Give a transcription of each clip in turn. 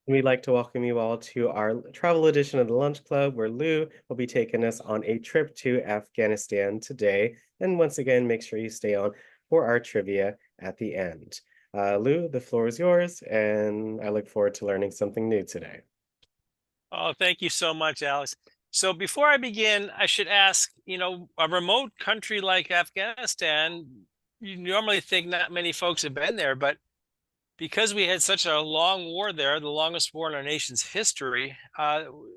We'd like to welcome you all to our travel edition of the Lunch Club, where Lou will be taking us on a trip to Afghanistan today. And once again, make sure you stay on for our trivia at the end. Lou, the floor is yours, and I look forward to learning something new today. Oh, thank you so much, Alex. So before I begin, I should ask, a remote country like Afghanistan, you normally think not many folks have been there, but because we had such a long war there, the longest war in our nation's history,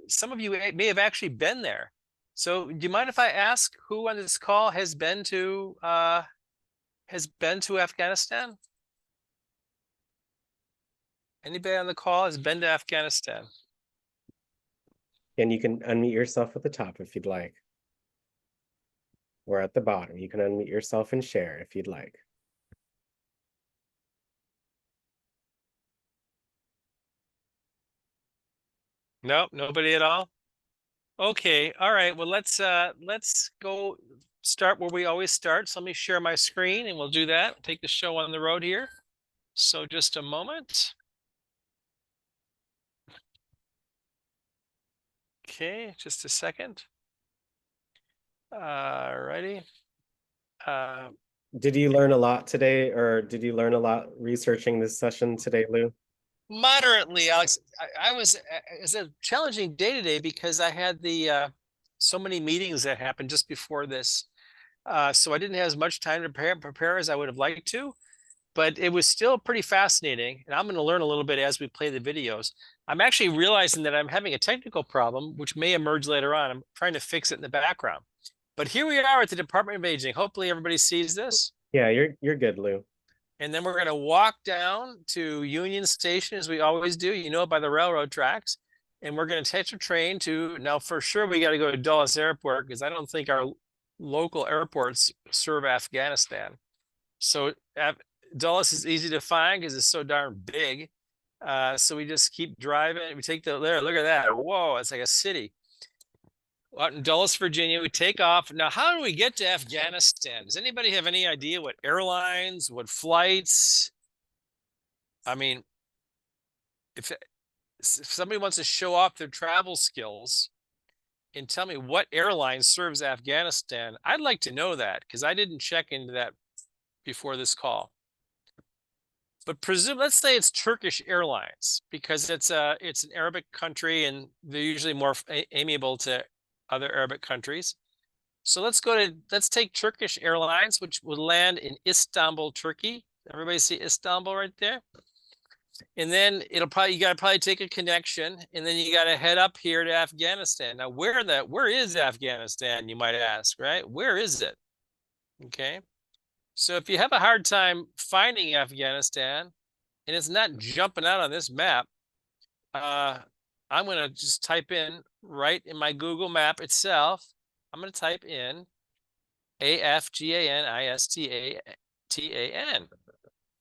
some of you may have actually been there. So do you mind if I ask who on this call has been to Afghanistan? Anybody on the call has been to Afghanistan? And you can unmute yourself at the top if you'd like, or at the bottom. You can unmute yourself and share if you'd like. Nope, nobody at all. Okay, all right. Well, let's go start where we always start. So let me share my screen and we'll do that. Take the show on the road here. So just a moment. Okay, just a second. All righty. Did you learn a lot today, or did you learn a lot researching this session today, Lou? Moderately, Alex. I was it's a challenging day today because I had the so many meetings that happened just before this. So I didn't have as much time to prepare as I would have liked to, but it was still pretty fascinating. And I'm going to learn a little bit as we play the videos. I'm actually realizing that I'm having a technical problem, which may emerge later on. I'm trying to fix it in the background. But here we are at the Department of Aging. Hopefully everybody sees this. Yeah, you're good, Lou. And then we're going to walk down to Union Station as we always do, by the railroad tracks. And we're going to catch a train to, now for sure, we got to go to Dulles Airport because I don't think our local airports serve Afghanistan. So Dulles is easy to find because it's so darn big. So we just keep driving. We take look at that. Whoa, it's like a city. Out in Dulles, Virginia, we take off. Now, how do we get to Afghanistan? Does anybody have any idea what airlines, what flights? I mean, if somebody wants to show off their travel skills and tell me what airline serves Afghanistan, I'd like to know that because I didn't check into that before this call. But let's say it's Turkish Airlines because it's an Arabic country and they're usually more amiable to other Arabic countries. So let's take Turkish Airlines, which would land in Istanbul, Turkey. Everybody see Istanbul right there? And then you gotta probably take a connection, and then you gotta head up here to Afghanistan. Now, where is Afghanistan, you might ask, right? Where is it? Okay. So if you have a hard time finding Afghanistan and it's not jumping out on this map, I'm going to just type in right in my Google map itself. I'm going to type in Afghanistan.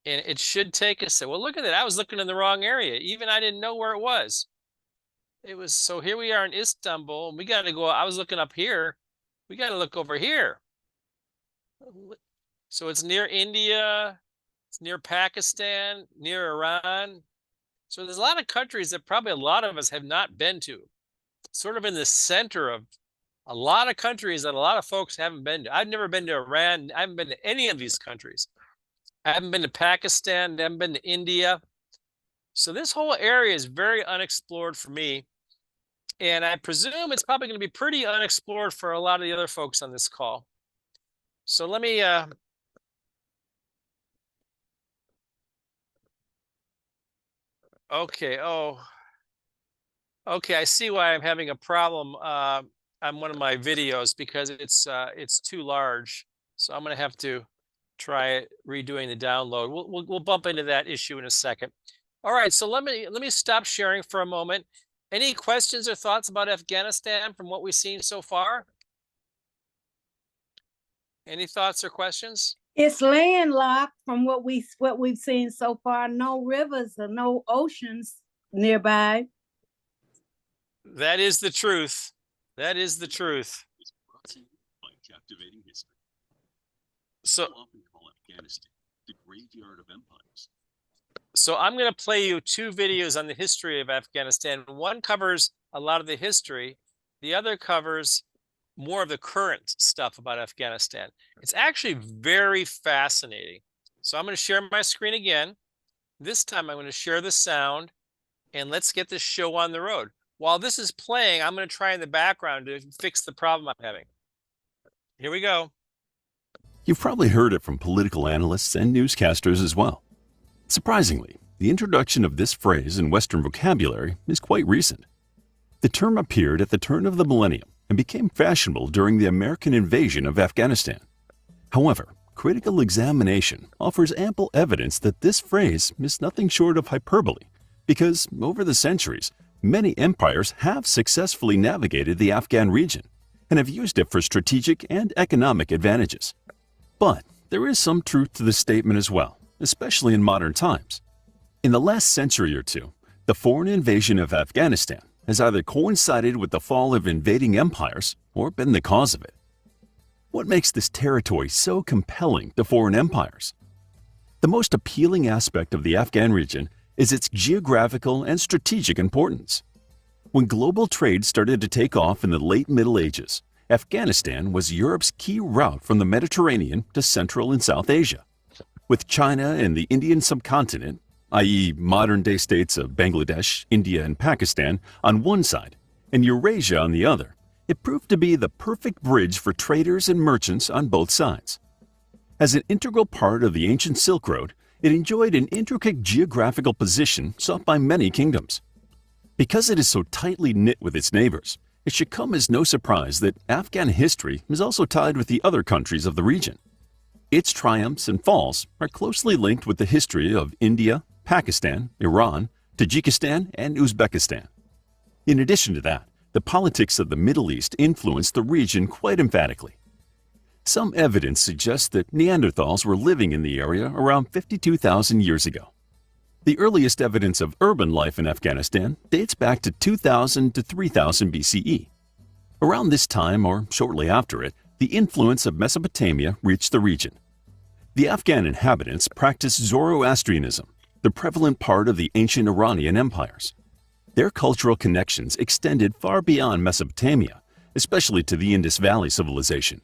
And it should take us. Well, look at that. I was looking in the wrong area. Even I didn't know where it was. So here we are in Istanbul. We got to go. I was looking up here. We got to look over here. So it's near India, it's near Pakistan, near Iran. So there's a lot of countries that probably a lot of us have not been to. Sort of in the center of a lot of countries that a lot of folks haven't been to. I've never been to Iran. I haven't been to any of these countries. I haven't been to Pakistan. I haven't been to India. So this whole area is very unexplored for me. And I presume it's probably going to be pretty unexplored for a lot of the other folks on this call. So let me okay. Oh, okay. I see why I'm having a problem on one of my videos because it's too large. So I'm going to have to try redoing the download. We'll bump into that issue in a second. All right. So let me stop sharing for a moment. Any questions or thoughts about Afghanistan from what we've seen so far? Any thoughts or questions? It's landlocked from what we've seen so far. No rivers or no oceans nearby. That is the truth. That is the truth. So often call Afghanistan the graveyard of empires. So I'm going to play you two videos on the history of Afghanistan. One covers a lot of the history. The other covers more of the current stuff about Afghanistan. It's actually very fascinating. So I'm going to share my screen again. This time I'm going to share the sound, and let's get this show on the road. While this is playing, I'm going to try in the background to fix the problem I'm having. Here we go. You've probably heard it from political analysts and newscasters as well. Surprisingly, the introduction of this phrase in Western vocabulary is quite recent. The term appeared at the turn of the millennium and became fashionable during the American invasion of Afghanistan. However, critical examination offers ample evidence that this phrase is nothing short of hyperbole, because over the centuries, many empires have successfully navigated the Afghan region and have used it for strategic and economic advantages. But there is some truth to this statement as well, especially in modern times. In the last century or two, the foreign invasion of Afghanistan has either coincided with the fall of invading empires or been the cause of it. What makes this territory so compelling to foreign empires? The most appealing aspect of the Afghan region is its geographical and strategic importance. When global trade started to take off in the late Middle Ages, Afghanistan was Europe's key route from the Mediterranean to Central and South Asia. With China and the Indian subcontinent, i.e. modern-day states of Bangladesh, India, and Pakistan, on one side, and Eurasia on the other, it proved to be the perfect bridge for traders and merchants on both sides. As an integral part of the ancient Silk Road, it enjoyed an intricate geographical position sought by many kingdoms. Because it is so tightly knit with its neighbors, it should come as no surprise that Afghan history is also tied with the other countries of the region. Its triumphs and falls are closely linked with the history of India, Pakistan, Iran, Tajikistan, and Uzbekistan. In addition to that, the politics of the Middle East influenced the region quite emphatically. Some evidence suggests that Neanderthals were living in the area around 52,000 years ago. The earliest evidence of urban life in Afghanistan dates back to 2000 to 3000 BCE. Around this time, or shortly after it, the influence of Mesopotamia reached the region. The Afghan inhabitants practiced Zoroastrianism, the prevalent part of the ancient Iranian empires. Their cultural connections extended far beyond Mesopotamia, especially to the Indus Valley civilization.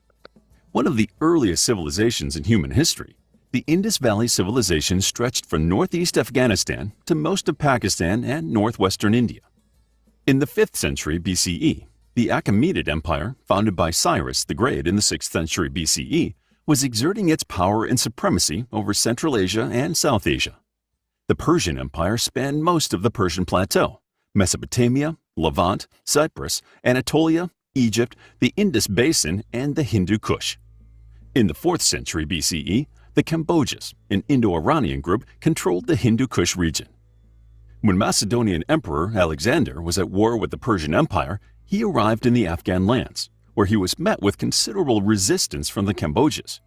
One of the earliest civilizations in human history, the Indus Valley civilization stretched from northeast Afghanistan to most of Pakistan and northwestern India. In the 5th century BCE, the Achaemenid Empire, founded by Cyrus the Great in the 6th century BCE, was exerting its power and supremacy over Central Asia and South Asia. The Persian Empire spanned most of the Persian Plateau, Mesopotamia, Levant, Cyprus, Anatolia, Egypt, the Indus Basin, and the Hindu Kush. In the 4th century BCE, the Cambodjas, an Indo-Iranian group, controlled the Hindu Kush region. When Macedonian Emperor Alexander was at war with the Persian Empire, he arrived in the Afghan lands, where he was met with considerable resistance from the Cambodjas.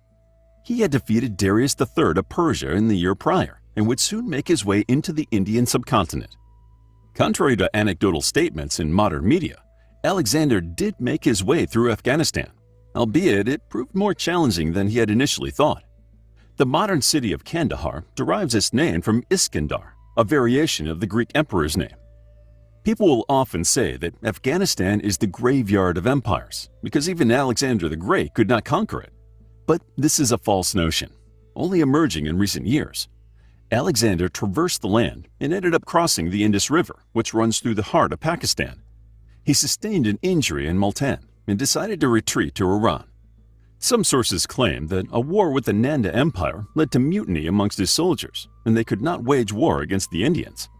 He had defeated Darius III of Persia in the year prior and would soon make his way into the Indian subcontinent. Contrary to anecdotal statements in modern media, Alexander did make his way through Afghanistan, albeit it proved more challenging than he had initially thought. The modern city of Kandahar derives its name from Iskandar, a variation of the Greek emperor's name. People will often say that Afghanistan is the graveyard of empires because even Alexander the Great could not conquer it. But this is a false notion, only emerging in recent years. Alexander traversed the land and ended up crossing the Indus River, which runs through the heart of Pakistan. He sustained an injury in Multan and decided to retreat to Iran. Some sources claim that a war with the Nanda Empire led to mutiny amongst his soldiers, and they could not wage war against the Indians.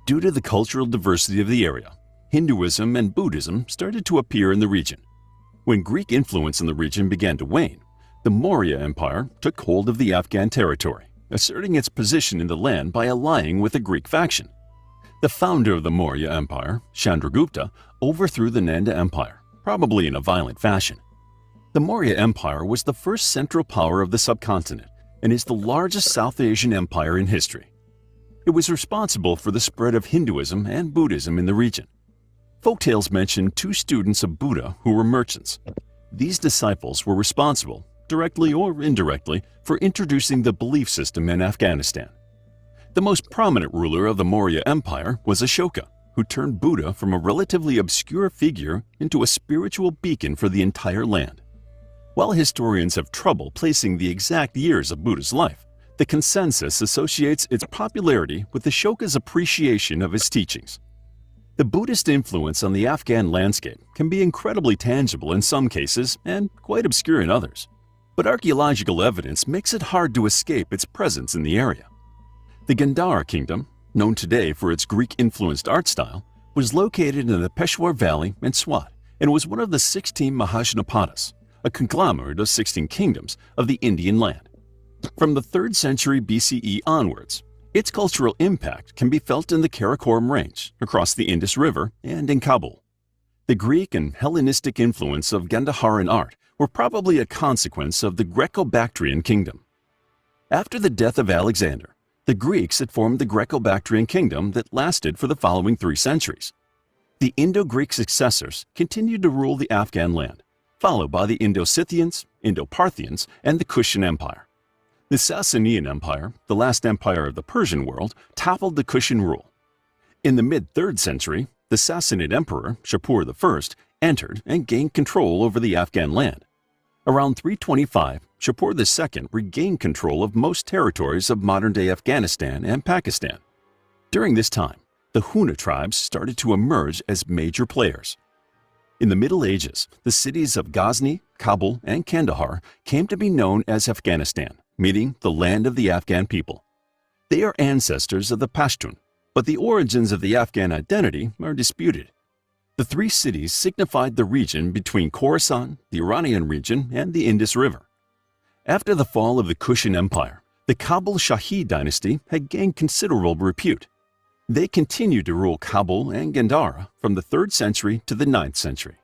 Due to the cultural diversity of the area, Hinduism and Buddhism started to appear in the region. When Greek influence in the region began to wane, the Maurya Empire took hold of the Afghan territory, asserting its position in the land by allying with the Greek faction. The founder of the Maurya Empire, Chandragupta, overthrew the Nanda Empire, probably in a violent fashion. The Maurya Empire was the first central power of the subcontinent and is the largest South Asian empire in history. It was responsible for the spread of Hinduism and Buddhism in the region. Folktales mention two students of Buddha who were merchants. These disciples were responsible, directly or indirectly, for introducing the belief system in Afghanistan. The most prominent ruler of the Maurya Empire was Ashoka, who turned Buddha from a relatively obscure figure into a spiritual beacon for the entire land. While historians have trouble placing the exact years of Buddha's life, the consensus associates its popularity with Ashoka's appreciation of his teachings. The Buddhist influence on the Afghan landscape can be incredibly tangible in some cases and quite obscure in others, but archaeological evidence makes it hard to escape its presence in the area. The Gandhara Kingdom, known today for its Greek-influenced art style, was located in the Peshawar Valley and Swat and was one of the 16 Mahajanapadas, a conglomerate of 16 kingdoms of the Indian land. From the 3rd century BCE onwards, its cultural impact can be felt in the Karakoram Range, across the Indus River, and in Kabul. The Greek and Hellenistic influence of Gandharan art were probably a consequence of the Greco-Bactrian kingdom. After the death of Alexander, the Greeks had formed the Greco-Bactrian kingdom that lasted for the following 3 centuries. The Indo-Greek successors continued to rule the Afghan land, followed by the Indo-Scythians, Indo-Parthians, and the Kushan Empire. The Sasanian Empire, the last empire of the Persian world, toppled the Kushan rule. In the mid-3rd century, the Sassanid emperor, Shapur I, entered and gained control over the Afghan land. Around 325, Shapur II regained control of most territories of modern-day Afghanistan and Pakistan. During this time, the Huna tribes started to emerge as major players. In the Middle Ages, the cities of Ghazni, Kabul, and Kandahar came to be known as Afghanistan, meaning the land of the Afghan people. They are ancestors of the Pashtun, but the origins of the Afghan identity are disputed. The 3 cities signified the region between Khorasan, the Iranian region, and the Indus River. After the fall of the Kushan Empire, the Kabul Shahi dynasty had gained considerable repute. They continued to rule Kabul and Gandhara from the 3rd century to the 9th century.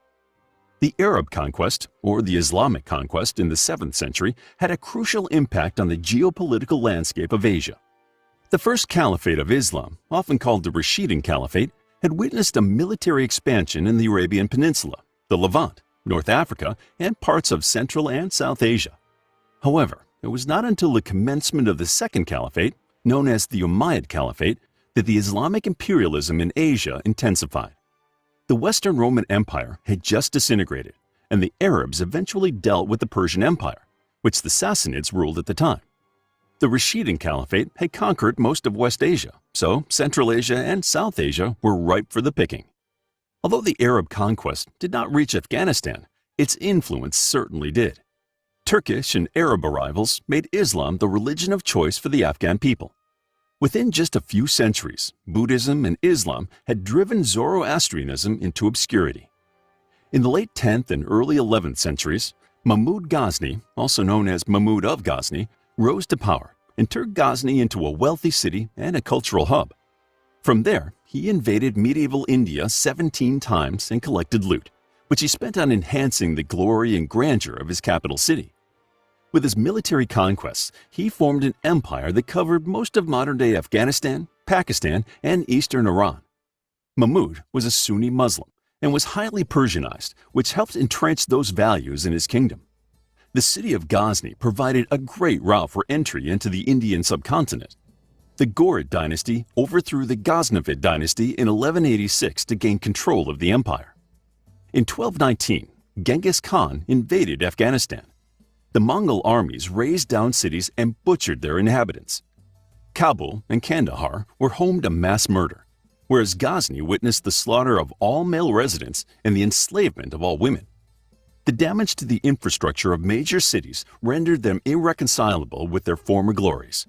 The Arab conquest, or the Islamic conquest in the 7th century, had a crucial impact on the geopolitical landscape of Asia. The first caliphate of Islam, often called the Rashidun Caliphate, had witnessed a military expansion in the Arabian Peninsula, the Levant, North Africa, and parts of Central and South Asia. However, it was not until the commencement of the Second Caliphate, known as the Umayyad Caliphate, that the Islamic imperialism in Asia intensified. The Western Roman Empire had just disintegrated, and the Arabs eventually dealt with the Persian Empire, which the Sassanids ruled at the time. The Rashidun Caliphate had conquered most of West Asia, so Central Asia and South Asia were ripe for the picking. Although the Arab conquest did not reach Afghanistan, its influence certainly did. Turkish and Arab arrivals made Islam the religion of choice for the Afghan people. Within just a few centuries, Buddhism and Islam had driven Zoroastrianism into obscurity. In the late 10th and early 11th centuries, Mahmud Ghazni, also known as Mahmud of Ghazni, rose to power and turned Ghazni into a wealthy city and a cultural hub. From there, he invaded medieval India 17 times and collected loot, which he spent on enhancing the glory and grandeur of his capital city. With his military conquests, he formed an empire that covered most of modern-day Afghanistan, Pakistan, and eastern Iran. Mahmud was a Sunni Muslim and was highly Persianized, which helped entrench those values in his kingdom. The city of Ghazni provided a great route for entry into the Indian subcontinent. The Ghorid dynasty overthrew the Ghaznavid dynasty in 1186 to gain control of the empire. In 1219, Genghis Khan invaded Afghanistan. The Mongol armies razed down cities and butchered their inhabitants. Kabul and Kandahar were home to mass murder, whereas Ghazni witnessed the slaughter of all male residents and the enslavement of all women. The damage to the infrastructure of major cities rendered them irreconcilable with their former glories.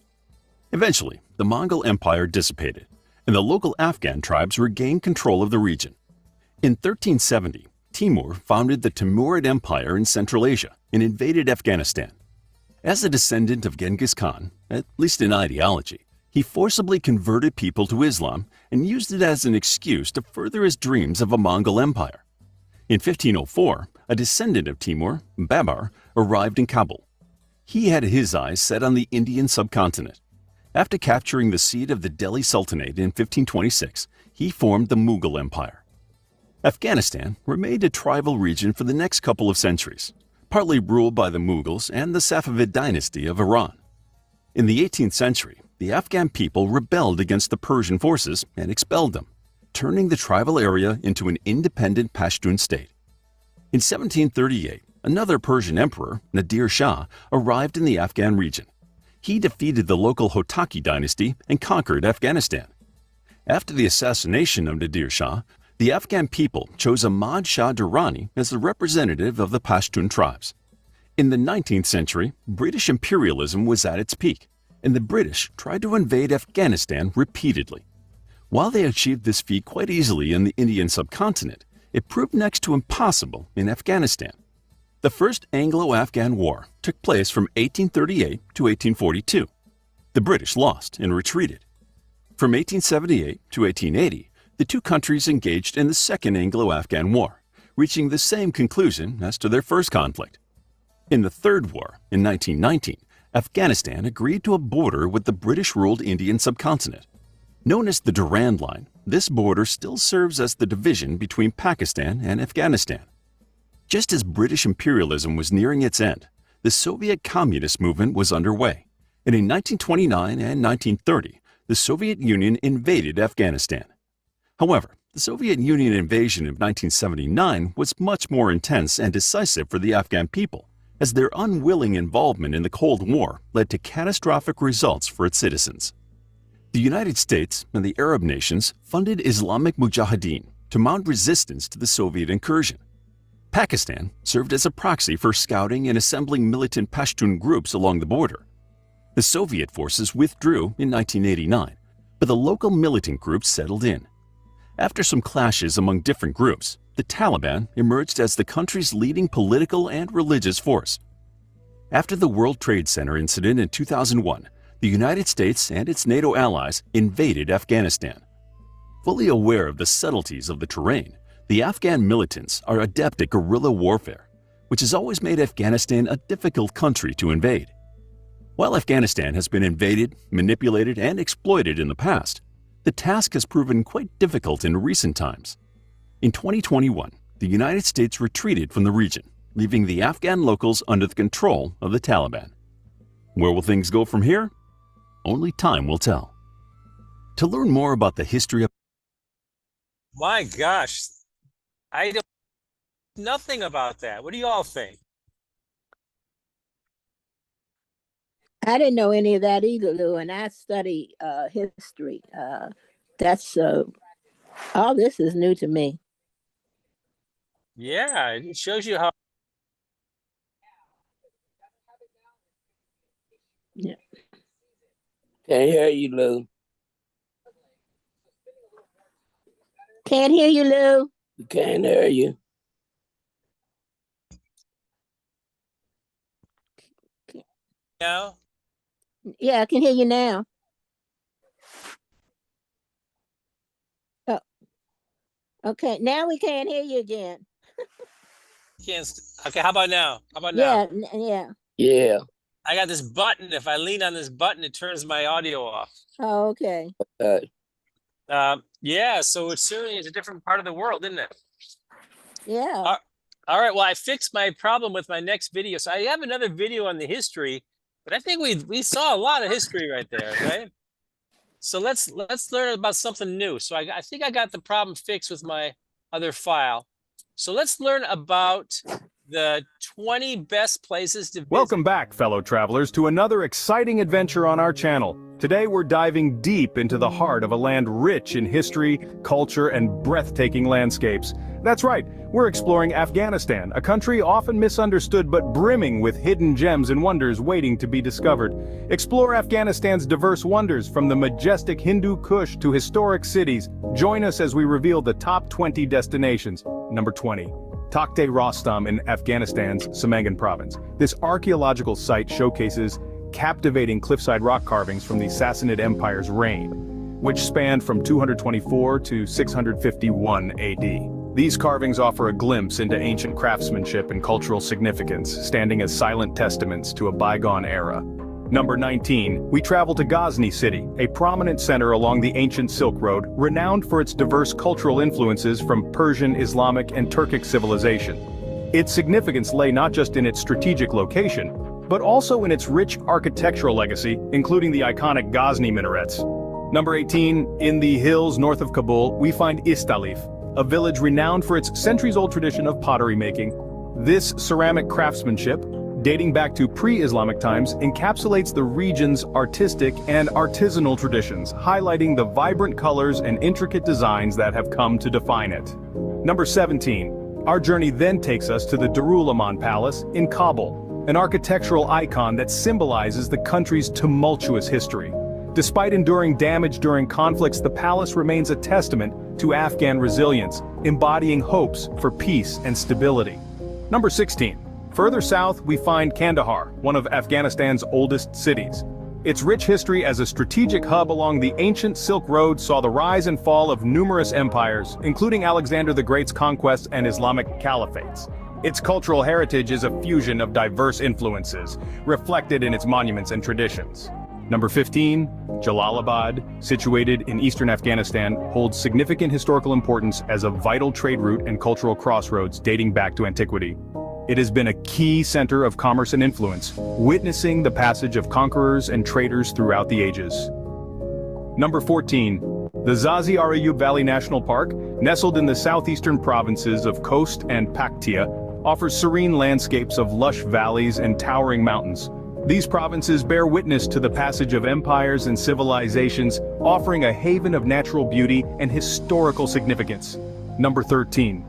Eventually, the Mongol Empire dissipated, and the local Afghan tribes regained control of the region. In 1370, Timur founded the Timurid Empire in Central Asia and invaded Afghanistan. As a descendant of Genghis Khan, at least in ideology, he forcibly converted people to Islam and used it as an excuse to further his dreams of a Mongol empire. In 1504, a descendant of Timur, Babar, arrived in Kabul. He had his eyes set on the Indian subcontinent. After capturing the seat of the Delhi Sultanate in 1526, he formed the Mughal Empire. Afghanistan remained a tribal region for the next couple of centuries, partly ruled by the Mughals and the Safavid dynasty of Iran. In the 18th century, the Afghan people rebelled against the Persian forces and expelled them, turning the tribal area into an independent Pashtun state. In 1738, another Persian emperor, Nadir Shah, arrived in the Afghan region. He defeated the local Hotaki dynasty and conquered Afghanistan. After the assassination of Nadir Shah, the Afghan people chose Ahmad Shah Durrani as the representative of the Pashtun tribes. In the 19th century, British imperialism was at its peak, and the British tried to invade Afghanistan repeatedly. While they achieved this feat quite easily in the Indian subcontinent, it proved next to impossible in Afghanistan. The First Anglo-Afghan War took place from 1838 to 1842. The British lost and retreated. From 1878 to 1880, the two countries engaged in the Second Anglo-Afghan War, reaching the same conclusion as to their first conflict. In the Third War, in 1919, Afghanistan agreed to a border with the British-ruled Indian subcontinent. Known as the Durand Line, this border still serves as the division between Pakistan and Afghanistan. Just as British imperialism was nearing its end, the Soviet Communist movement was underway, and in 1929 and 1930, the Soviet Union invaded Afghanistan. However, the Soviet Union invasion of 1979 was much more intense and decisive for the Afghan people, as their unwilling involvement in the Cold War led to catastrophic results for its citizens. The United States and the Arab nations funded Islamic Mujahideen to mount resistance to the Soviet incursion. Pakistan served as a proxy for scouting and assembling militant Pashtun groups along the border. The Soviet forces withdrew in 1989, but the local militant groups settled in. After some clashes among different groups, the Taliban emerged as the country's leading political and religious force. After the World Trade Center incident in 2001, the United States and its NATO allies invaded Afghanistan. Fully aware of the subtleties of the terrain, the Afghan militants are adept at guerrilla warfare, which has always made Afghanistan a difficult country to invade. While Afghanistan has been invaded, manipulated, and exploited in the past, the task has proven quite difficult in recent times. In 2021, the United States retreated from the region, leaving the Afghan locals under the control of the Taliban. Where will things go from here? Only time will tell. To learn more about the history of... My gosh, I don't nothing about that. What do you all think? I didn't know any of that either, Lou, and I study history. That's all this is new to me. Yeah, it shows you how. Yeah. Can't hear you, Lou. Can't hear you, Lou. We can't hear you. Now, Yeah, I can hear you now. Oh, okay. Now we can't hear you again. okay, how about now? How about now? Yeah. Yeah. I got this button. If I lean on this button, it turns my audio off. Oh, okay. Yeah, so it certainly is a different part of the world, isn't it? Yeah. All right, well, I fixed my problem with my next video. So I have another video on the history, but I think we saw a lot of history right there, okay? So let's learn about something new. So I think I got the problem fixed with my other file. So let's learn about the 20 best places to visit. Welcome back, fellow travelers, to another exciting adventure on our channel. Today we're diving deep into the heart of a land rich in history, culture, and breathtaking landscapes. That's right, we're exploring Afghanistan, a country often misunderstood but brimming with hidden gems and wonders waiting to be discovered. Explore Afghanistan's diverse wonders, from the majestic Hindu Kush to historic cities. Join us as we reveal the top 20 destinations. Number 20. Takht-e Rostam in Afghanistan's Samangan province. This archaeological site showcases captivating cliffside rock carvings from the Sassanid Empire's reign, which spanned from 224 to 651 AD. These carvings offer a glimpse into ancient craftsmanship and cultural significance, standing as silent testaments to a bygone era. Number 19, we travel to Ghazni City, a prominent center along the ancient Silk Road, renowned for its diverse cultural influences from Persian, Islamic, and Turkic civilization. Its significance lay not just in its strategic location, but also in its rich architectural legacy, including the iconic Ghazni minarets. Number 18, in the hills north of Kabul, we find Istalif, a village renowned for its centuries-old tradition of pottery making. This ceramic craftsmanship, dating back to pre-Islamic times, encapsulates the region's artistic and artisanal traditions, highlighting the vibrant colors and intricate designs that have come to define it. Number 17. Our journey then takes us to the Darul Aman Palace in Kabul, an architectural icon that symbolizes the country's tumultuous history. Despite enduring damage during conflicts, the palace remains a testament to Afghan resilience, embodying hopes for peace and stability. Number 16. Further south, we find Kandahar, one of Afghanistan's oldest cities. Its rich history as a strategic hub along the ancient Silk Road saw the rise and fall of numerous empires, including Alexander the Great's conquests and Islamic caliphates. Its cultural heritage is a fusion of diverse influences, reflected in its monuments and traditions. Number 15, Jalalabad, situated in eastern Afghanistan, holds significant historical importance as a vital trade route and cultural crossroads dating back to antiquity. It has been a key center of commerce and influence, witnessing the passage of conquerors and traders throughout the ages. Number 14. The Zazi Arayub Valley National Park, nestled in the southeastern provinces of Khost and Paktia, offers serene landscapes of lush valleys and towering mountains. These provinces bear witness to the passage of empires and civilizations, offering a haven of natural beauty and historical significance. Number 13.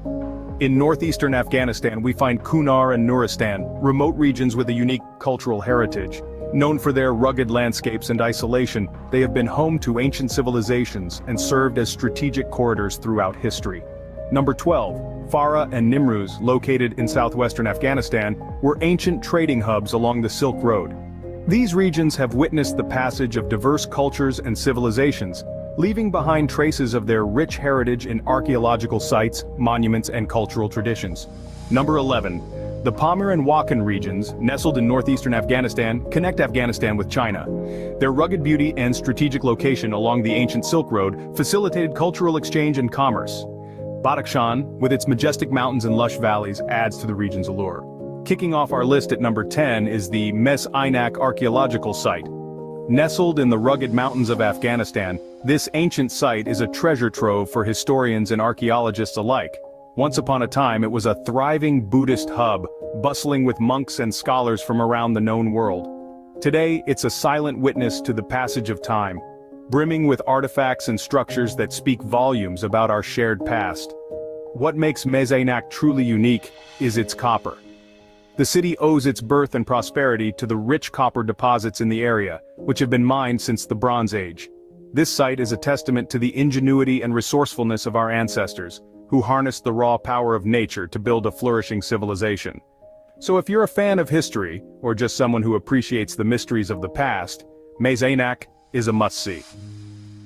In northeastern Afghanistan, we find Kunar and Nuristan, remote regions with a unique cultural heritage. Known for their rugged landscapes and isolation, they have been home to ancient civilizations and served as strategic corridors throughout history. Number 12. Farah and Nimruz, located in southwestern Afghanistan, were ancient trading hubs along the Silk Road. These regions have witnessed the passage of diverse cultures and civilizations, leaving behind traces of their rich heritage in archaeological sites, monuments, and cultural traditions. Number 11. The Pamir and Wakhan regions, nestled in northeastern Afghanistan, connect Afghanistan with China. Their rugged beauty and strategic location along the ancient Silk Road facilitated cultural exchange and commerce. Badakhshan, with its majestic mountains and lush valleys, adds to the region's allure. Kicking off our list at number 10 is the Mes Aynak archaeological site. Nestled in the rugged mountains of Afghanistan, this ancient site is a treasure trove for historians and archaeologists alike. Once upon a time, it was a thriving Buddhist hub, bustling with monks and scholars from around the known world. Today, it's a silent witness to the passage of time, brimming with artifacts and structures that speak volumes about our shared past. What makes Mes Aynak truly unique is its copper. The city owes its birth and prosperity to the rich copper deposits in the area, which have been mined since the Bronze Age. This site is a testament to the ingenuity and resourcefulness of our ancestors, who harnessed the raw power of nature to build a flourishing civilization. So if you're a fan of history, or just someone who appreciates the mysteries of the past, Mes Aynak is a must-see.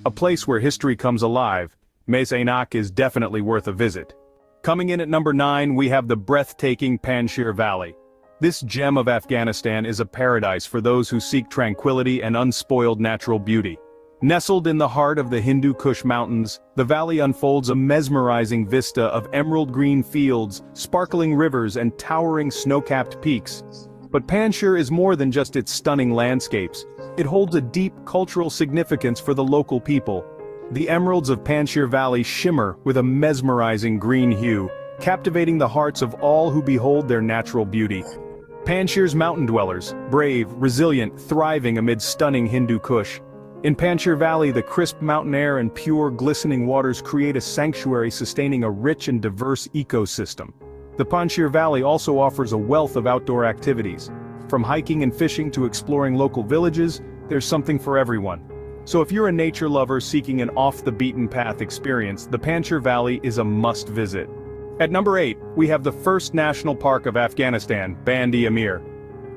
A place where history comes alive, Mes Aynak is definitely worth a visit. Coming in at number 9, we have the breathtaking Panjshir Valley. This gem of Afghanistan is a paradise for those who seek tranquility and unspoiled natural beauty. Nestled in the heart of the Hindu Kush Mountains, the valley unfolds a mesmerizing vista of emerald green fields, sparkling rivers, and towering snow-capped peaks. But Panjshir is more than just its stunning landscapes. It holds a deep cultural significance for the local people. The emeralds of Panjshir Valley shimmer with a mesmerizing green hue, captivating the hearts of all who behold their natural beauty. Panjshir's mountain dwellers, brave, resilient, thriving amid stunning Hindu Kush. In Panjshir Valley, the crisp mountain air and pure, glistening waters create a sanctuary sustaining a rich and diverse ecosystem. The Panjshir Valley also offers a wealth of outdoor activities. From hiking and fishing to exploring local villages, there's something for everyone. So if you're a nature lover seeking an off-the-beaten-path experience, the Panjshir Valley is a must-visit. At number 8, we have the first national park of Afghanistan, Band-e-Amir.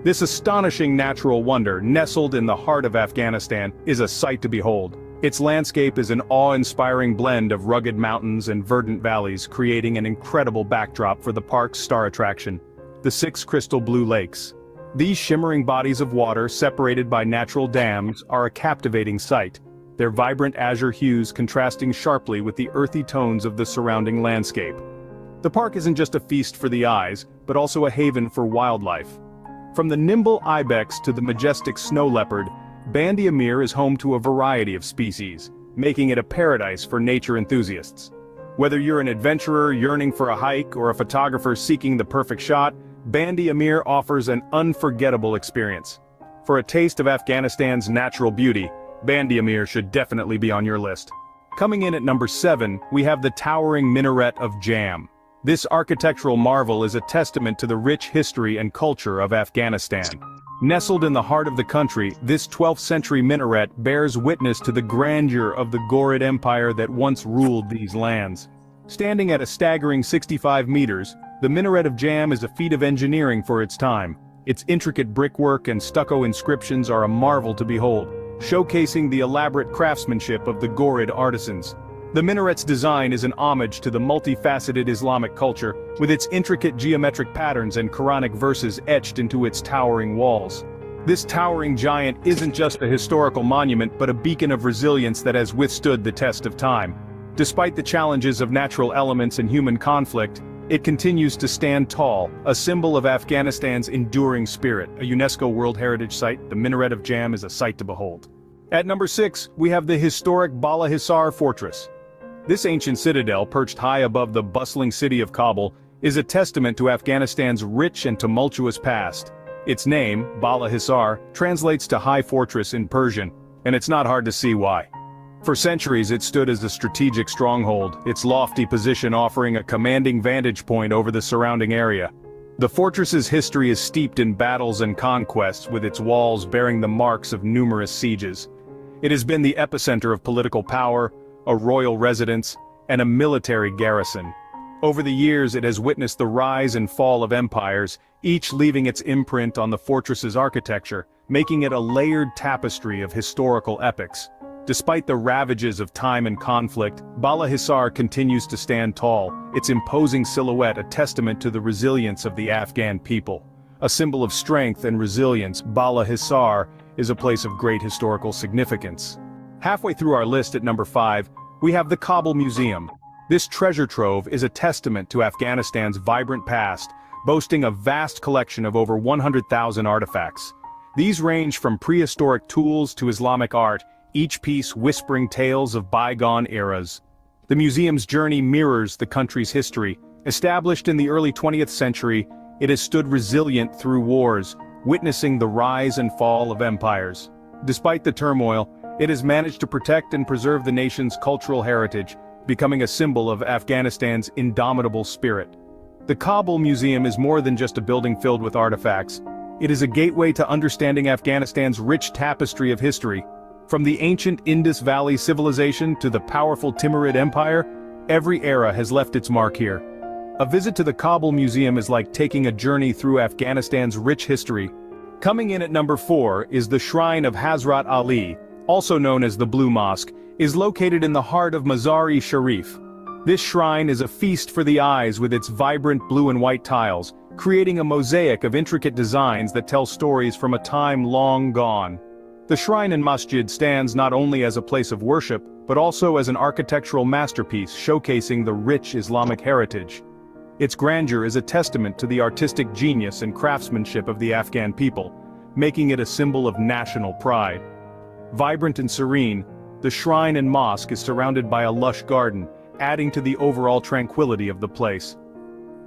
This astonishing natural wonder, nestled in the heart of Afghanistan, is a sight to behold. Its landscape is an awe-inspiring blend of rugged mountains and verdant valleys, creating an incredible backdrop for the park's star attraction, the 6 crystal blue lakes. These shimmering bodies of water, separated by natural dams, are a captivating sight, their vibrant azure hues contrasting sharply with the earthy tones of the surrounding landscape. The park isn't just a feast for the eyes, but also a haven for wildlife. From the nimble ibex to the majestic snow leopard, Bandi Amir is home to a variety of species, making it a paradise for nature enthusiasts. Whether you're an adventurer yearning for a hike or a photographer seeking the perfect shot, Bandi Amir offers an unforgettable experience. For a taste of Afghanistan's natural beauty, Bandi Amir should definitely be on your list. Coming in at number 7, we have the towering minaret of Jam. This architectural marvel is a testament to the rich history and culture of Afghanistan. Nestled in the heart of the country, this 12th century minaret bears witness to the grandeur of the Ghorid Empire that once ruled these lands. Standing at a staggering 65 meters, the minaret of Jam is a feat of engineering for its time. Its intricate brickwork and stucco inscriptions are a marvel to behold, showcasing the elaborate craftsmanship of the Ghorid artisans. The minaret's design is an homage to the multifaceted Islamic culture, with its intricate geometric patterns and Quranic verses etched into its towering walls. This towering giant isn't just a historical monument but a beacon of resilience that has withstood the test of time. Despite the challenges of natural elements and human conflict, it continues to stand tall, a symbol of Afghanistan's enduring spirit. A UNESCO World Heritage Site, the Minaret of Jam is a sight to behold. At number 6, we have the historic Bala Hisar Fortress. This ancient citadel, perched high above the bustling city of Kabul, is a testament to Afghanistan's rich and tumultuous past. Its name, Bala Hisar, translates to high fortress in Persian, and it's not hard to see why. For centuries it stood as a strategic stronghold, its lofty position offering a commanding vantage point over the surrounding area. The fortress's history is steeped in battles and conquests, with its walls bearing the marks of numerous sieges. It has been the epicenter of political power, a royal residence, and a military garrison. Over the years it has witnessed the rise and fall of empires, each leaving its imprint on the fortress's architecture, making it a layered tapestry of historical epics. Despite the ravages of time and conflict, Bala Hisar continues to stand tall, its imposing silhouette a testament to the resilience of the Afghan people. A symbol of strength and resilience, Bala Hisar is a place of great historical significance. Halfway through our list at number 5, we have the Kabul Museum. This treasure trove is a testament to Afghanistan's vibrant past, boasting a vast collection of over 100,000 artifacts. These range from prehistoric tools to Islamic art, each piece whispering tales of bygone eras. The museum's journey mirrors the country's history. Established in the early 20th century, it has stood resilient through wars, witnessing the rise and fall of empires. Despite the turmoil, it has managed to protect and preserve the nation's cultural heritage, becoming a symbol of Afghanistan's indomitable spirit. The Kabul Museum is more than just a building filled with artifacts. It is a gateway to understanding Afghanistan's rich tapestry of history. From the ancient Indus Valley civilization to the powerful Timurid Empire, every era has left its mark here. A visit to the Kabul Museum is like taking a journey through Afghanistan's rich history. Coming in at number 4 is the Shrine of Hazrat Ali, also known as the Blue Mosque, is located in the heart of Mazar-e Sharif. This shrine is a feast for the eyes with its vibrant blue and white tiles, creating a mosaic of intricate designs that tell stories from a time long gone. The shrine and masjid stands not only as a place of worship, but also as an architectural masterpiece showcasing the rich Islamic heritage. Its grandeur is a testament to the artistic genius and craftsmanship of the Afghan people, making it a symbol of national pride. Vibrant and serene, the shrine and mosque is surrounded by a lush garden, adding to the overall tranquility of the place.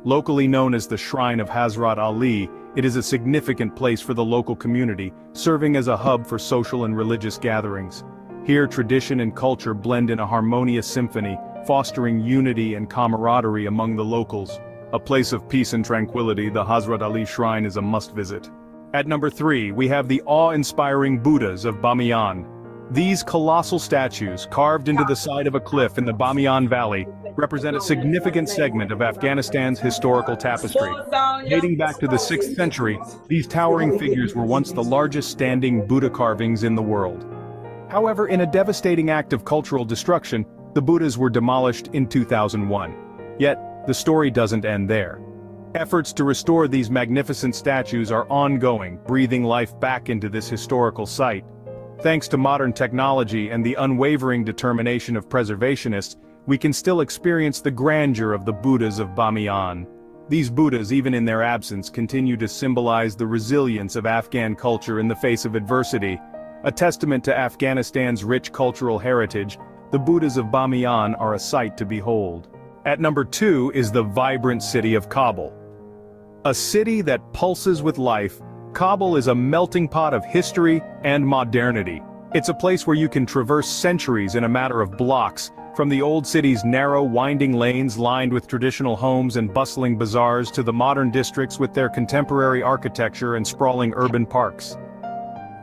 Locally known as the Shrine of Hazrat Ali, it is a significant place for the local community, serving as a hub for social and religious gatherings. Here tradition and culture blend in a harmonious symphony, fostering unity and camaraderie among the locals. A place of peace and tranquility, the Hazrat Ali Shrine is a must-visit. At number 3, we have the awe-inspiring Buddhas of Bamiyan. These colossal statues, carved into the side of a cliff in the Bamiyan Valley, represent a significant segment of Afghanistan's historical tapestry. Dating back to the 6th century, these towering figures were once the largest standing Buddha carvings in the world. However, in a devastating act of cultural destruction, the Buddhas were demolished in 2001. Yet, the story doesn't end there. Efforts to restore these magnificent statues are ongoing, breathing life back into this historical site. Thanks to modern technology and the unwavering determination of preservationists, we can still experience the grandeur of the Buddhas of Bamiyan. These Buddhas, even in their absence, continue to symbolize the resilience of Afghan culture in the face of adversity. A testament to Afghanistan's rich cultural heritage, the Buddhas of Bamiyan are a sight to behold. At number 2 is the vibrant city of Kabul. A city that pulses with life, Kabul is a melting pot of history and modernity. It's a place where you can traverse centuries in a matter of blocks, from the old city's narrow, winding lanes lined with traditional homes and bustling bazaars to the modern districts with their contemporary architecture and sprawling urban parks.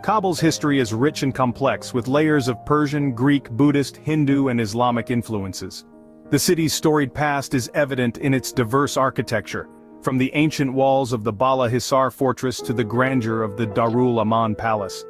Kabul's history is rich and complex, with layers of Persian, Greek, Buddhist, Hindu, and Islamic influences. The city's storied past is evident in its diverse architecture, from the ancient walls of the Bala Hisar fortress to the grandeur of the Darul Aman Palace.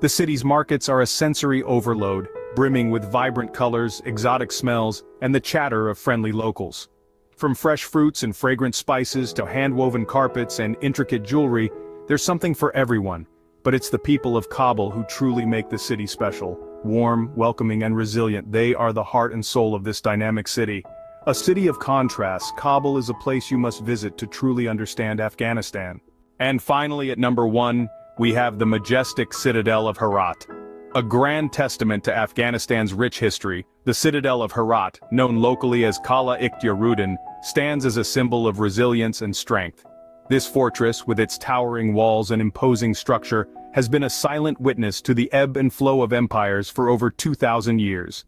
The city's markets are a sensory overload, brimming with vibrant colors, exotic smells, and the chatter of friendly locals. From fresh fruits and fragrant spices to hand-woven carpets and intricate jewelry, there's something for everyone. But it's the people of Kabul who truly make the city special. Warm, welcoming, and resilient, they are the heart and soul of this dynamic city. A city of contrasts, Kabul is a place you must visit to truly understand Afghanistan. And finally, at number 1, we have the majestic citadel of Herat. A grand testament to Afghanistan's rich history, the citadel of Herat, known locally as Kala Ikhtiyarudin, stands as a symbol of resilience and strength. This fortress, with its towering walls and imposing structure, has been a silent witness to the ebb and flow of empires for over 2,000 years.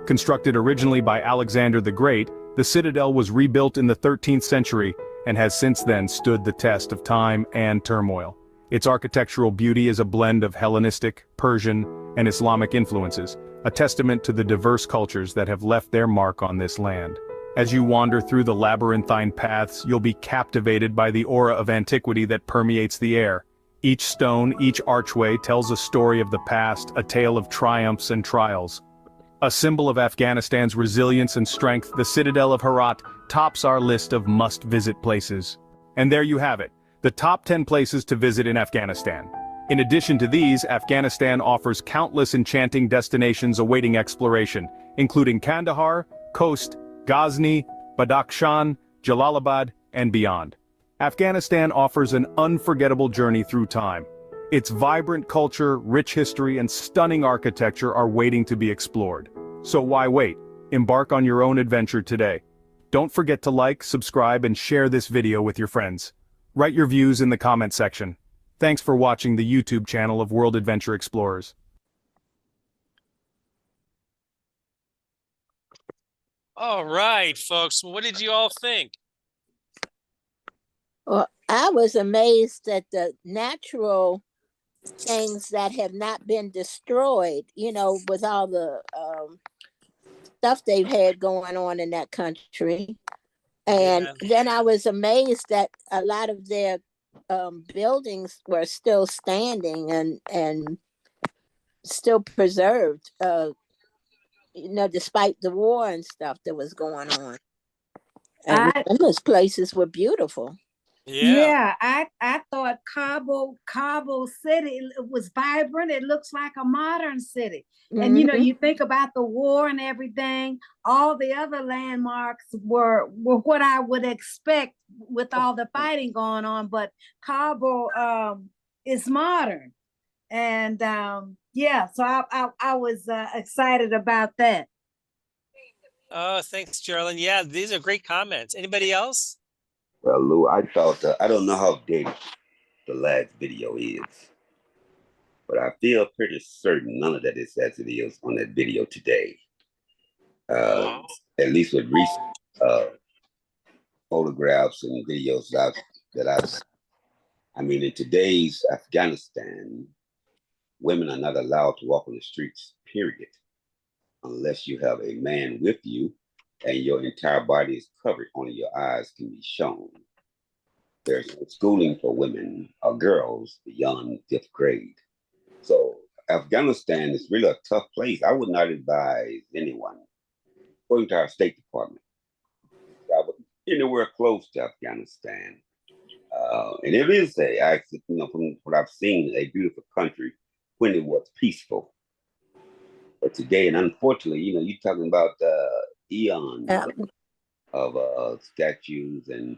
Constructed originally by Alexander the Great, the citadel was rebuilt in the 13th century and has since then stood the test of time and turmoil. Its architectural beauty is a blend of Hellenistic, Persian, and Islamic influences, a testament to the diverse cultures that have left their mark on this land. As you wander through the labyrinthine paths, you'll be captivated by the aura of antiquity that permeates the air. Each stone, each archway tells a story of the past, a tale of triumphs and trials. A symbol of Afghanistan's resilience and strength, the citadel of Herat tops our list of must-visit places. And there you have it, the top 10 places to visit in Afghanistan. In addition to these, Afghanistan offers countless enchanting destinations awaiting exploration, including Kandahar, Khost, Ghazni, Badakhshan, Jalalabad, and beyond. Afghanistan offers an unforgettable journey through time. Its vibrant culture, rich history, and stunning architecture are waiting to be explored. So why wait? Embark on your own adventure today. Don't forget to like, subscribe, and share this video with your friends. Write your views in the comment section. Thanks for watching the YouTube channel of World Adventure Explorers. All right, folks. What did you all think? Well, I was amazed at the natural things that have not been destroyed, with all the stuff they've had going on in that country. And then I was amazed that a lot of their buildings were still standing and still preserved, despite the war and stuff that was going on. And those places were beautiful. Yeah, I thought Kabul City, it was vibrant. It looks like a modern city. And you think about the war and everything, all the other landmarks were what I would expect with all the fighting going on, but Kabul is modern. And so I was excited about that. Oh, thanks, Geraldine. Yeah, these are great comments. Anybody else? Well, Lou, I thought, I don't know how dated the last video is, but I feel pretty certain none of that is as it is on that video today. At least with recent photographs and videos that I've seen. I mean, in today's Afghanistan, women are not allowed to walk on the streets, period, unless you have a man with you and your entire body is covered, only your eyes can be shown. There's no schooling for women or girls beyond 5th grade. So Afghanistan is really a tough place. I would not advise anyone going to our State Department, travel anywhere close to Afghanistan. And it is from what I've seen, a beautiful country when it was peaceful. But today, and unfortunately, you're talking about eons of statues and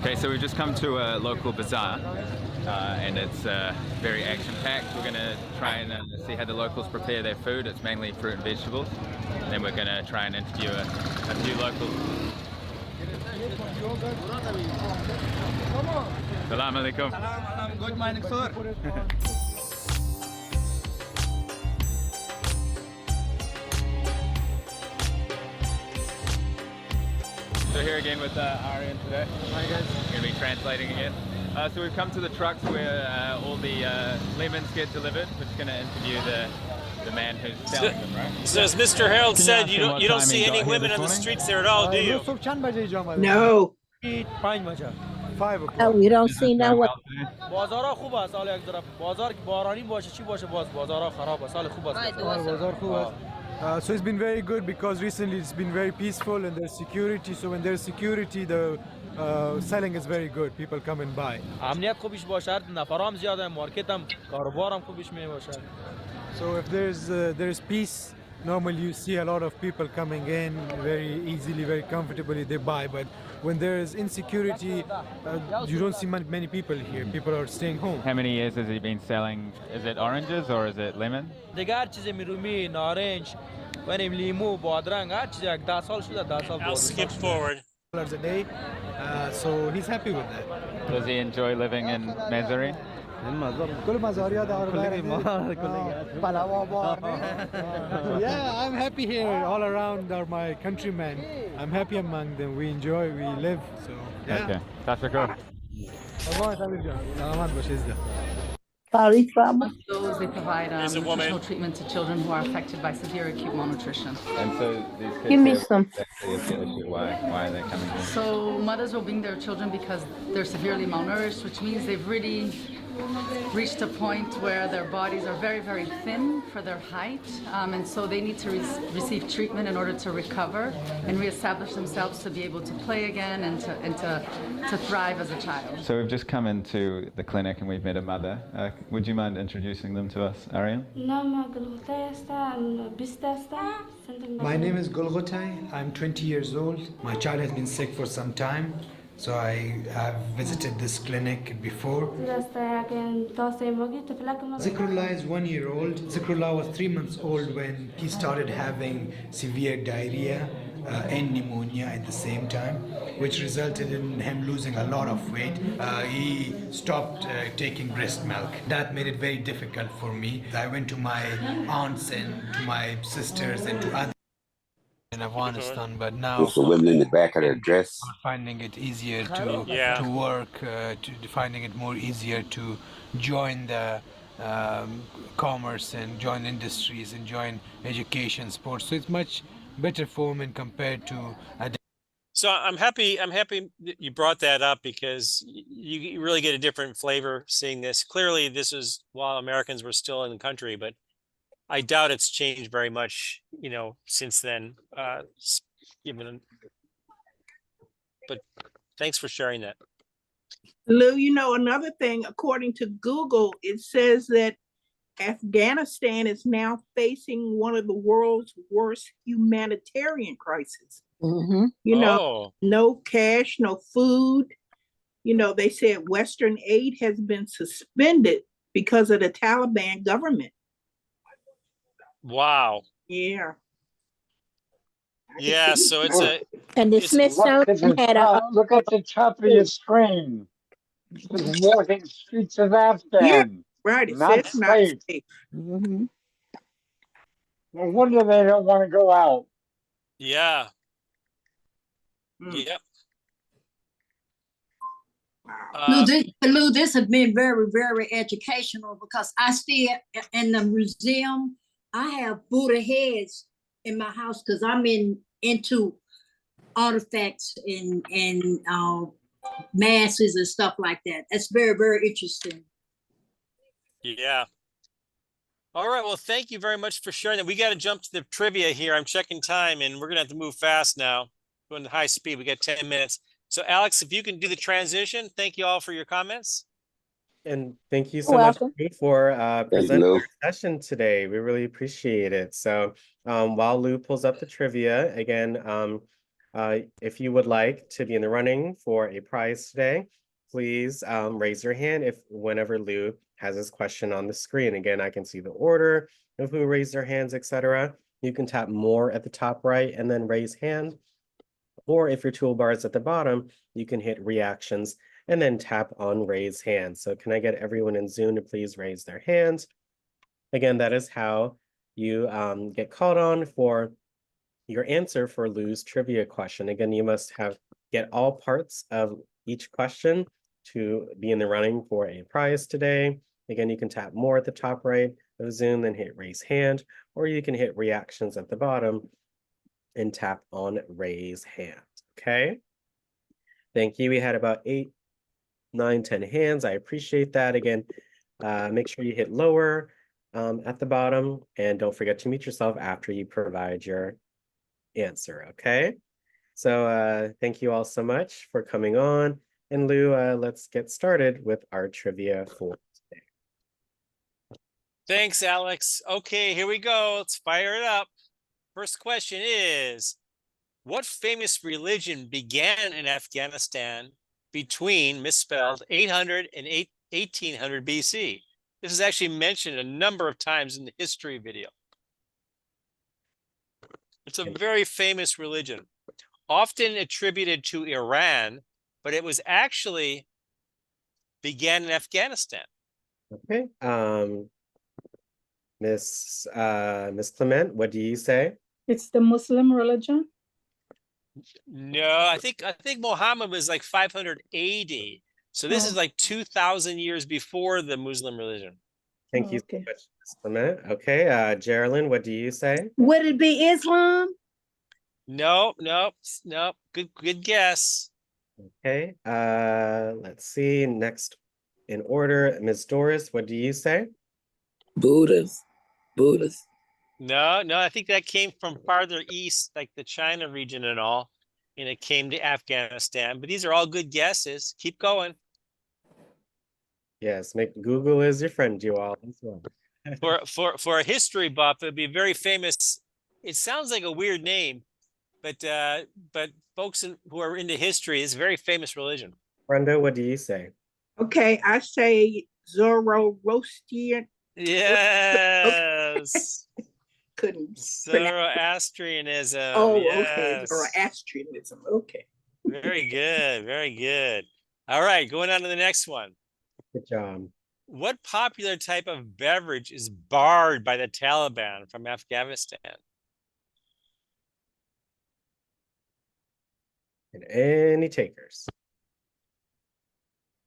Okay, so we've just come to a local bazaar, and it's very action-packed. We're going to try and see how the locals prepare their food. It's mainly fruit and vegetables. And then we're going to try and interview a few locals. Salam alaikum. Good morning, sir. So here again with Aryan today. Hi guys. We're going to be translating again. So we've come to the trucks where all the lemons get delivered. We're just going to interview the man who's selling them, right? So as Mr. Harold said, you don't see any women on the streets there at all, do you? No. 5 o'clock. Oh, you don't see no one. بازارا خوب است سال یک ذره بازار بارانی باشه چی باشه باز بازارا خراب است سال خوب است بازار خوب است. So it's been very good because recently it's been very peaceful and there's security. So when there's security, the selling is very good. People come and buy. امنیت خوبش باشد نفرام زیاده مارکت هم کاروبارم خوبش می باشد. So if there's peace, normally you see a lot of people coming in very easily, very comfortably. They buy, but when there is insecurity, you don't see many people here. People are staying home. How many years has he been selling? Is it oranges or is it lemon? دیگه هر چیز میرومی نارنج و لیمو بادرنگ هر چیز یک 10 سال شده 10 سال I'll skip forward. $12 a day, so he's happy with that. Does he enjoy living in Mazarine? Yeah, I'm happy here. All around are my countrymen. I'm happy among them. We enjoy, we live. So yeah. Okay. Tashakkur. Those they provide nutritional treatment to children who are affected by severe acute malnutrition. And so these kids Give me have some. exactly the issue. Why are they coming here? So mothers will bring their children because they're severely malnourished, which means they've really reached a point where their bodies are very, very thin for their height, and so they need to receive treatment in order to recover and reestablish themselves to be able to play again and to thrive as a child. So we've just come into the clinic and we've met a mother. Would you mind introducing them to us, Aryan? My name is Golgotai. I'm 20 years old. My child has been sick for some time, so I have visited this clinic before. Zikrullah is 1 year old. Zikrullah was 3 months old when he started having severe diarrhea and pneumonia at the same time, which resulted in him losing a lot of weight. He stopped taking breast milk. That made it very difficult for me. I went to my aunts and to my sisters and to others in Afghanistan, but now There's the women in the back of their dress. finding it easier to work, finding it more easier to join the commerce and join industries and join education, sports. So it's much better for women compared to. So I'm happy that you brought that up because you really get a different flavor seeing this. Clearly, this was while Americans were still in the country, but I doubt it's changed very much, since then. But thanks for sharing that. Lou, another thing, according to Google, it says that Afghanistan is now facing one of the world's worst humanitarian crises. No cash, no food. They said Western aid has been suspended because of the Taliban government. Wow. Yeah. Yeah, so it's a... And the Smithsonian had a... Look at the top of your screen. It's walking streets of Afghan. Yeah, right. It not says not safe. safe. No wonder they don't want to go out. Yeah. Yep. Lou, this has been very, very educational because I stay in the museum. I have Buddha heads in my house because I'm into artifacts and masses and stuff like that. That's very, very interesting. Yeah. All right. Well, thank you very much for sharing that. We got to jump to the trivia here. I'm checking time and we're going to have to move fast now. Going to high speed. We got 10 minutes. So Alex, if you can do the transition, thank you all for your comments. And thank you You're so much welcome. Lou, for Thank you, presenting Lou. our session today. We really appreciate it. So while Lou pulls up the trivia, again, if you would like to be in the running for a prize today, please raise your hand if whenever Lou has his question on the screen. Again, I can see the order of who raised their hands, etc. You can tap more at the top right and then raise hand. Or if your toolbar is at the bottom, you can hit reactions and then tap on raise hand. So can I get everyone in Zoom to please raise their hands? Again, that is how you get called on for your answer for Lou's trivia question. Again, you must get all parts of each question to be in the running for a prize today. Again, you can tap more at the top right of Zoom, then hit raise hand, or you can hit reactions at the bottom and tap on raise hand, okay? Thank you. We had about 8, 9, 10 hands. I appreciate that. Again, make sure you hit lower at the bottom and don't forget to mute yourself after you provide your answer, okay? So thank you all so much for coming on. And Lou, let's get started with our trivia for today. Thanks, Alex. Okay, here we go. Let's fire it up. First question is, what famous religion began in Afghanistan between misspelled 800 and 1800 BC? This is actually mentioned a number of times in the history video. It's a very famous religion, often attributed to Iran, but it was actually began in Afghanistan. Okay. Miss Clement, what do you say? It's the Muslim religion. No, I think Muhammad was like 580. So this is like 2,000 years before the Muslim religion. Thank you so much, Miss Clement. Okay, Geraldine, what do you say? Would it be Islam? No. Good guess. Okay, let's see. Next in order, Ms. Doris, what do you say? Buddhist. No, I think that came from farther east, like the China region and all, and it came to Afghanistan. But these are all good guesses. Keep going. Yes, make Google is your friend, you all as well. For a history buff, it'd be very famous. It sounds like a weird name, but folks who are into history, it's a very famous religion. Brenda, what do you say? Okay, I say Zoroastrian. Yes. Couldn't Zoroastrianism. Oh, yes. okay. Zoroastrianism. Okay. Very good. Very good. All right, going on to the next one. Good job. What popular type of beverage is barred by the Taliban from Afghanistan? And any takers?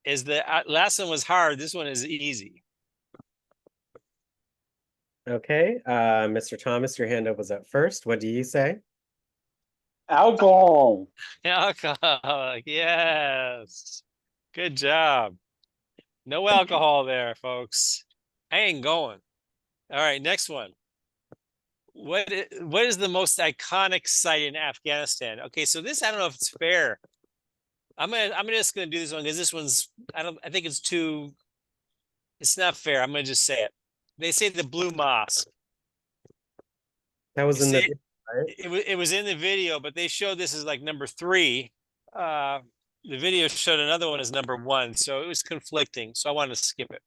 Is the last one was hard. This one is easy. Okay, Mr. Thomas, your hand up was up first. What do you say? Alcohol. Alcohol. Yes. Good job. No alcohol there, folks. I ain't going. All right, next one. What is the most iconic site in Afghanistan? Okay, so this I don't know if it's fair. I'm just gonna do this one because this one's I think it's not fair. I'm gonna just say it. They say the Blue Mosque. That was in the video, right? It was in the video, but they showed this as like number 3. The video showed another one as number 1, so it was conflicting. So I wanted to skip it.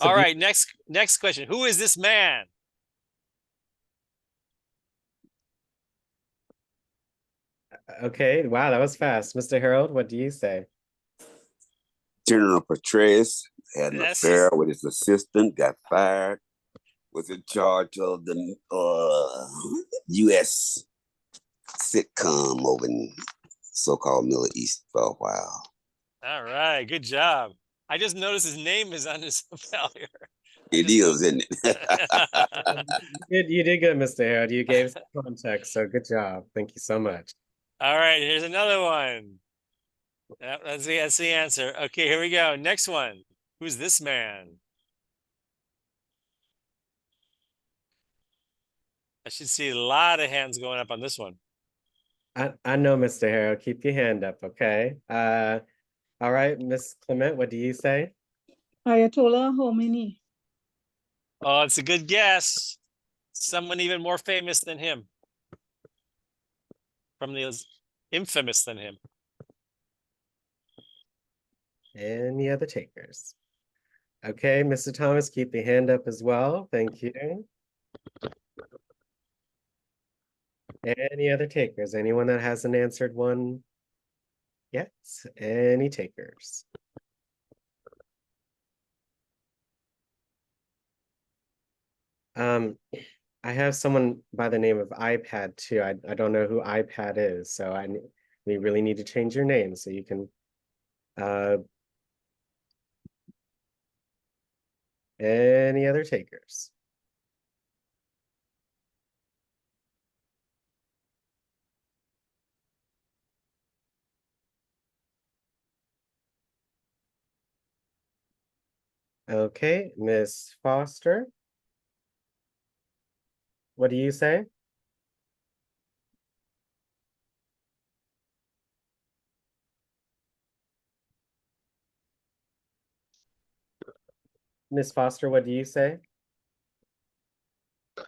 All right, next question. Who is this man? Okay, wow, that was fast. Mr. Harold, what do you say? General Petraeus had an affair with his assistant, got fired, was in charge of the U.S. sitcom over in so-called Middle East for a while. All right, good job. I just noticed his name is on his failure. It is, isn't it? You did good, Mr. Harold. You gave some context, so good job. Thank you so much. All right, here's another one. That's the answer. Okay, here we go. Next one. Who's this man? I should see a lot of hands going up on this one. I know, Mr. Harold. Keep your hand up, okay? All right, Miss Clement, what do you say? Ayatollah Khomeini. Oh, it's a good guess. Someone even more famous than him. From the infamous than him. Any other takers? Okay, Mr. Thomas, keep your hand up as well. Thank you. Any other takers? Anyone that hasn't answered one yet? Any takers? I have someone by the name of iPad too. I don't know who iPad is, so we really need to change your name so you can any other takers? Okay, Miss Foster. What do you say? Miss Foster, what do you say? You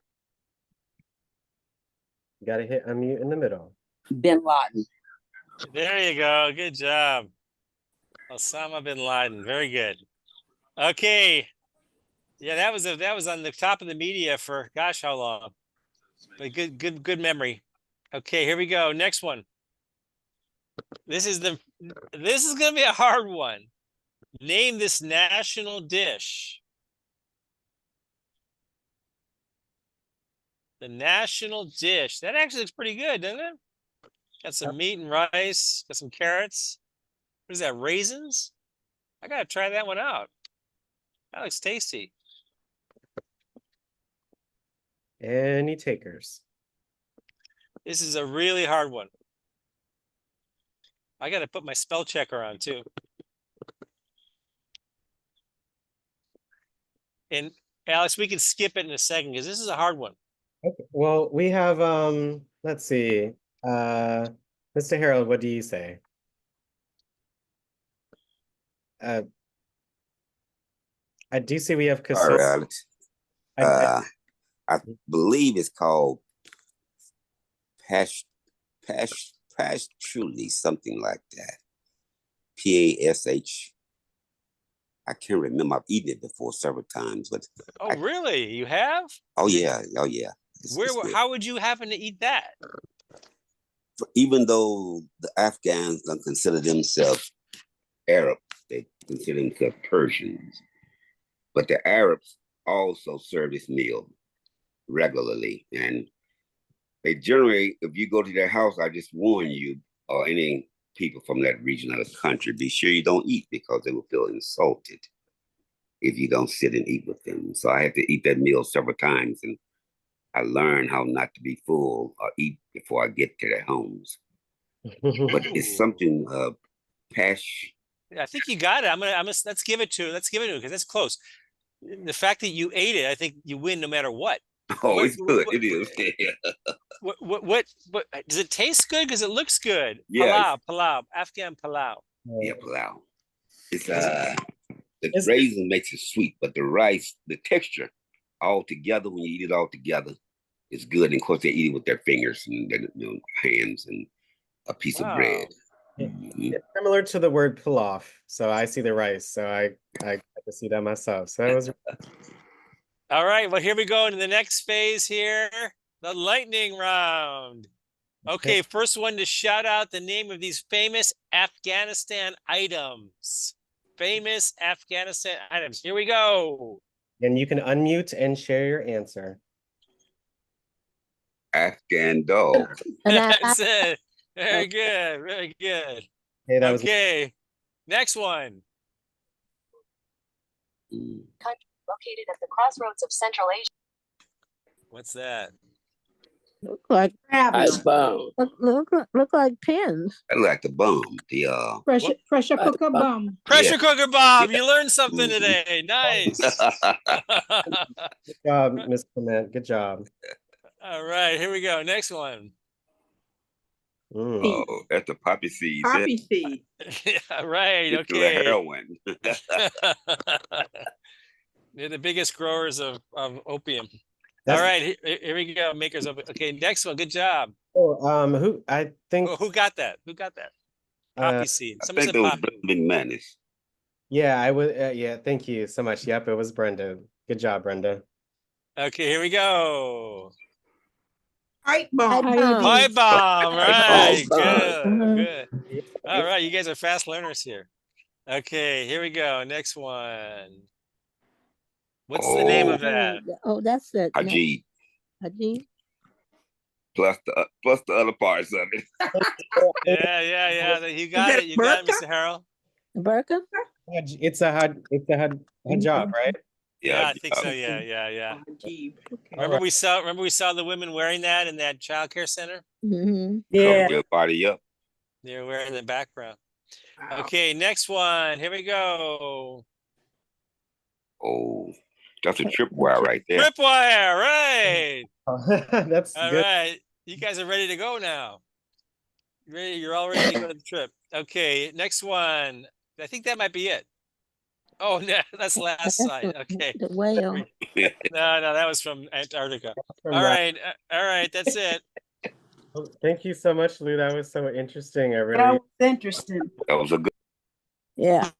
gotta hit unmute in the middle. Bin Laden. There you go. Good job. Osama bin Laden. Very good. Okay. Yeah, that was on the top of the media for gosh how long. But good memory. Okay, here we go. Next one. This is gonna be a hard one. Name this national dish. The national dish. That actually looks pretty good, doesn't it? Got some meat and rice, got some carrots. What is that, raisins? I gotta try that one out. That looks tasty. Any takers? This is a really hard one. I gotta put my spell checker on too. And Alex, we can skip it in a second because this is a hard one. Okay. Well, we have let's see. Mr. Harold, what do you say? I do see we have All right, Alex. I believe it's called Pastually, something like that. Pash. I can't remember. I've eaten it before several times, but really? You have? Oh yeah. How would you happen to eat that? Even though the Afghans don't consider themselves Arab, they consider themselves Persians. But the Arabs also serve this meal regularly. And they generally, if you go to their house, I just warn you, or any people from that region of the country, be sure you don't eat because they will feel insulted if you don't sit and eat with them. So I had to eat that meal several times, and I learned how not to be full or eat before I get to their homes. But it's something I think you got it. Let's give it to him because that's close. The fact that you ate it, I think you win no matter what. Oh, it's good. It is. What does it taste good? Because it looks good. Yeah. Palau, Afghan palau. Yeah, palau. It's the raisin makes it sweet, but the rice, the texture, all together when you eat it all together, it's good. And of course, they eat it with their fingers and their hands and a piece of bread. It's similar to the word pilaf. So I see the rice. So I got to see that myself. So that was all right. Well, here we go into the next phase here, the lightning round. Okay, first one to shout out the name of these famous Afghanistan items. Famous Afghanistan items. Here we go. And you can unmute and share your answer. Afghan dog. That's it. Very good. Very good. Hey, that okay. Next one. Country located at the crossroads of Central Asia. What's that? Look like ice bomb. Look like pins. I like the bomb. The Pressure cooker bomb. Pressure cooker bomb. You learned something today. Nice. Good job, Miss Clement. Good job. All right, here we go. Next one. Mm. Oh, that's the poppy seed. Poppy seed. Yeah, right. The Okay. heroin. They're the biggest growers of opium. That's- All right, here we go. Makers of okay. Next one. Good job. Oh, who I think Who got that? Who got that? Poppy seed. I Someone think said that was poppy. Big Menace. yeah, I would yeah, thank you so much. Yep, it was Brenda. Good job, Brenda. Okay, here we go. Pipe bomb. Pipe bomb. Right. bomb. Good. Good. All right, you guys are fast learners here. Okay, here we go. Next one. What's the name of that? Oh, that's the Haji. Haji. Plus the other parts of it. Yeah. You got it. You got it, Mr. Harold. Burka? It's a hijab, right? Yeah, I think so. Yeah. Remember we saw the women wearing that in that child care center? Mm-hmm. Cover your body up. They're wearing the background. Okay, next one. Here we go. Oh, that's a tripwire right there. Tripwire, right. That's all good. right. You guys are ready to go now. You're all ready to go to the trip. Okay, next one. I think that might be it. Oh, no, that's last slide. Okay. The whale. No, that was from Antarctica. All right, that's it. Well, thank you so much, Lou. That was so interesting. I really That was interesting. That was a good. Yeah.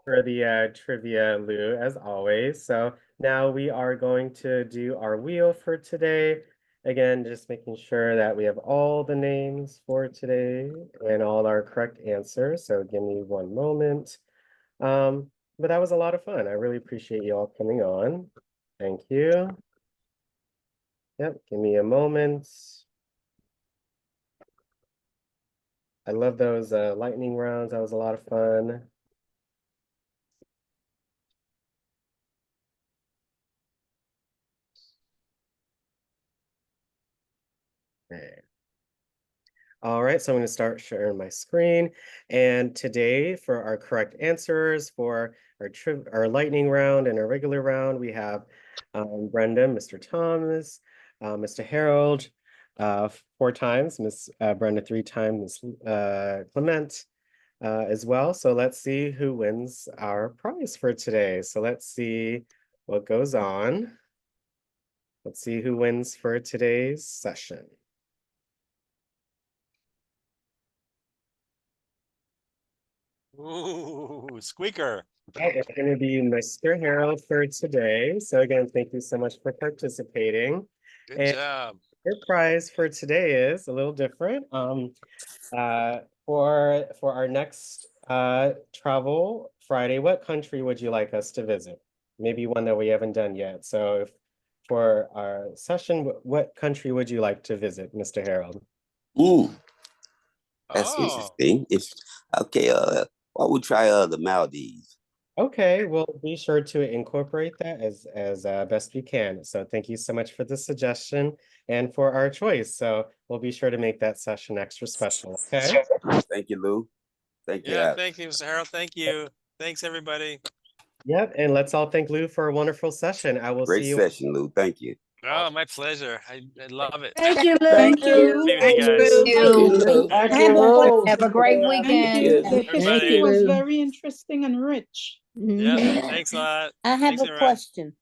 For the trivia, Lou, as always. So now we are going to do our wheel for today. Again, just making sure that we have all the names for today and all our correct answers. So give me one moment. But that was a lot of fun. I really appreciate you all coming on. Thank you. Yep, give me a moment. I love those lightning rounds. That was a lot of fun. Okay. All right, so I'm going to start sharing my screen. And today, for our correct answers for our lightning round and our regular round, we have Brenda, Mr. Thomas, Mr. Harold, 4 times, Miss Brenda 3 times, Miss Clement as well. So let's see who wins our prize for today. So let's see what goes on. Let's see who wins for today's session. Ooh, squeaker. It's going to be Mr. Harold for today. So again, thank you so much for participating. Good job. Your prize for today is a little different. For our next travel Friday, what country would you like us to visit? Maybe one that we haven't done yet. So for our session, what country would you like to visit, Mr. Harold? Ooh, that's interesting. Okay. Why would we try the Maldives? Okay, we'll be sure to incorporate that as best we can. So thank you so much for the suggestion and for our choice. So we'll be sure to make that session extra special. Okay. Thank you, Lou. Thank you. Yeah, thank you, Mr. Harold. Thank you. Thanks, everybody. Yep, and let's all thank Lou for a wonderful session. I will Great see you. session, Lou. Thank you. Oh, my pleasure. I love it. Thank you, Lou. Thank you. Thank you, Thank guys. you. Have a great The weekend. history was very interesting and rich. Yeah, thanks a lot. I have Thanks, a everyone. question.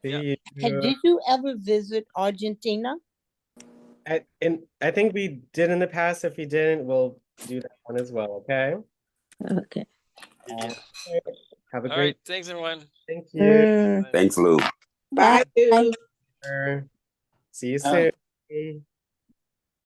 See Did you ever visit Argentina? and I think we did in the past. If we didn't, we'll do that one as well. Okay. Okay. Have a All great. right. Thanks, everyone. Thank you. Thanks, Lou. Bye. See you soon.